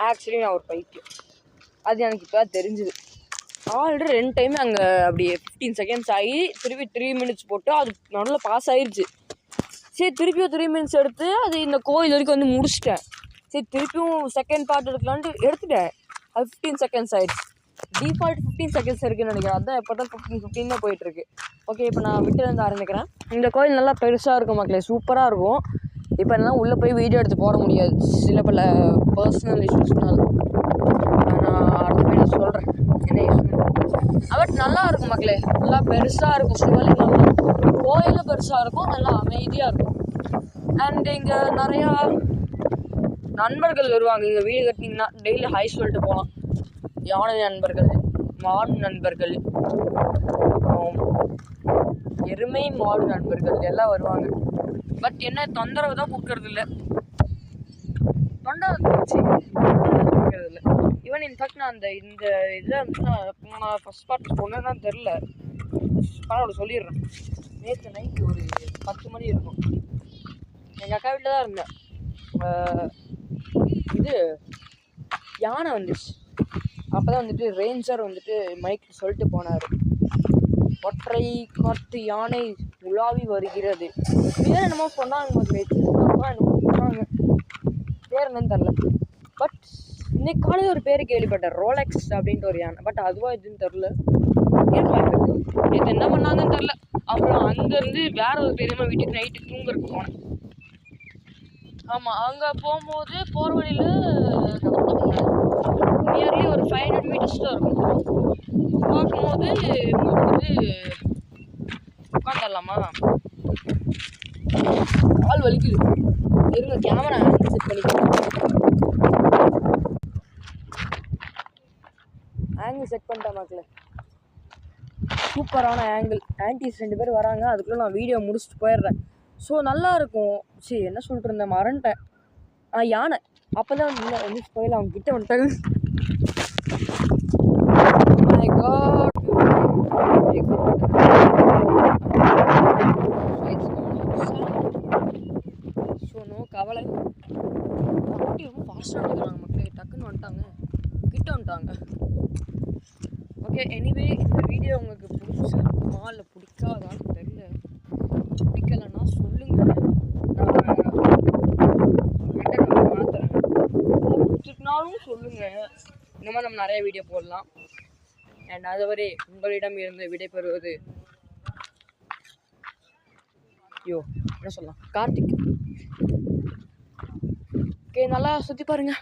Actually நான் ஒரு பைத்தியம், அது எனக்கு இப்போ தெரிஞ்சுது. ஆல்ரெடி 2 டைம் அங்கே அப்படியே 15 செகண்ட்ஸ் ஆகி திருப்பி 3 மினிட்ஸ் போட்டு அது நல்லா பாஸ் ஆயிடுச்சு. சரி திருப்பியும் 3 மினிட்ஸ் எடுத்து அது இந்த கோயில் வரைக்கும் வந்து முடிச்சிட்டேன். சரி திருப்பியும் செகண்ட் பார்ட் எடுக்கலான்ட்டு எடுத்துட்டேன். அது 15 செகண்ட்ஸ் ஆயிடுச்சு. டிஃபால்ட் 15 செகண்ட்ஸ் இருக்குன்னு நினைக்கிறேன். அதான் எப்போ தான் 15 தான் போயிட்டுருக்கு. ஓகே, இப்போ நான் விட்டுலேருந்து ஆரம்பிக்கிறேன். இந்த கோயில் நல்லா பெருசாக இருக்கும் மக்களே, சூப்பராக இருக்கும். இப்போ என்னால் உள்ளே போய் வீடியோ எடுத்து போட முடியாது, சில பல பர்சனல் இஷ்யூஸ்னால. நான் அடுத்த வீடியோ சொல்கிறேன் என்ன இஷ்யூ. பட் நல்லா இருக்கும் மக்களே, நல்லா பெருசாக இருக்கும். சிவலிங்கம் கோயிலும் பெருசாக இருக்கும், நல்லா அமைதியாக இருக்கும். அண்ட் இங்கே நிறையா நண்பர்கள் வருவாங்க. இங்கே வீடு கட்டினீங்கன்னா டெய்லி ஹாய் சொல்லிட்டு போகலாம். யானை நண்பர்கள், மான் நண்பர்கள், எருமை மாடு நண்பர்கள் எல்லாம் வருவாங்க. பட் என்ன தொந்தரவு தான் கொடுக்கறது இல்லை, கொடுக்கறது இல்லை. ஈவன் இன்ஃபேக்ட் நான் இந்த இதில் வந்து நான் ஃபஸ்ட் பார்ட் சொன்னதான் தெரில, பரவாயில்ல சொல்லிடுறேன். நேற்று நைட்டு ஒரு 10 மணி இருக்கும், எங்கள் அக்கா வீட்டில் தான் இருந்தேன். இது யானை வந்துச்சு. அப்போ தான் வந்துட்டு ரேஞ்சர் வந்துட்டு மைக்கு சொல்லிட்டு போனார், ஒற்றை காட்டு யானை உலாவி வருகிறது. பேர் என்னமோ சொன்னாங்க, என்னமோ சொன்னாங்க, பேர் என்னன்னு தெரில. பட் இன்னைக்கு காலையில் ஒரு பேர் கேள்விப்பட்டேன், ரோலெக்ஸ் அப்படின்ட்டு ஒரு யானை. பட் அதுவாக எதுன்னு தெரில, இருக்கலாம். நேற்று என்ன பண்ணாங்கன்னு தெரில. அப்புறம் அங்கேருந்து வேற ஒரு பெரியம்மா வீட்டுக்கு நைட்டு தூங்குறதுக்கு போனேன். ஆமாம், அங்கே போகும்போது போகிற வழியில் நியர்லி ஒரு 500 மீட்டர்ஸ் தான் இருக்கும். பார்க்கும்போது வந்துட்டு உட்காந்துடலாமா, கால் வலிக்குது. இருங்க கேமரா ஆங்கிள் செட் பண்ணிக்கிறேன். ஆங்கிள் செட் பண்ணிட்டேன் மக்களே, சூப்பரான ஆங்கிள். ஆன்டிஸ் 2 பேர் வராங்க, அதுக்குள்ளே நான் வீடியோ முடிச்சுட்டு போயிடுறேன். ஸோ நல்லாயிருக்கும். சரி என்ன சொல்லிட்டு இருந்தேன், மறந்துட்டேன். யானை அப்போ தான் வந்து போயிடலாம், அவங்க கிட்டே வந்துட்டாங்க. மை காட், ஸோ நோ கவலை. வண்டி ரொம்ப ஃபாஸ்ட்டாக எடுக்கிறாங்க மக்களே, டக்குன்னு வந்துட்டாங்க, கிட்ட வந்துட்டாங்க. ஓகே, எனிவே இந்த வீடியோ உங்களுக்கு பிடிச்சிருக்குமா இல்லை பிடிக்காதான்னு தெரியல. பிடிக்கலைன்னா சொல்லுங்கள், நான் மாற்றுறேன். பிடிச்சிருக்குனாலும் சொல்லுங்கள், இந்த மாதிரி நம்ம நிறைய வீடியோ போடலாம். அண்ட் அதுவரை உங்களிடம் இருந்து விடைபெறுவது என்ன சொல்லலாம், கார்த்திக். ஓகே, நல்லா சுற்றி பாருங்கள்.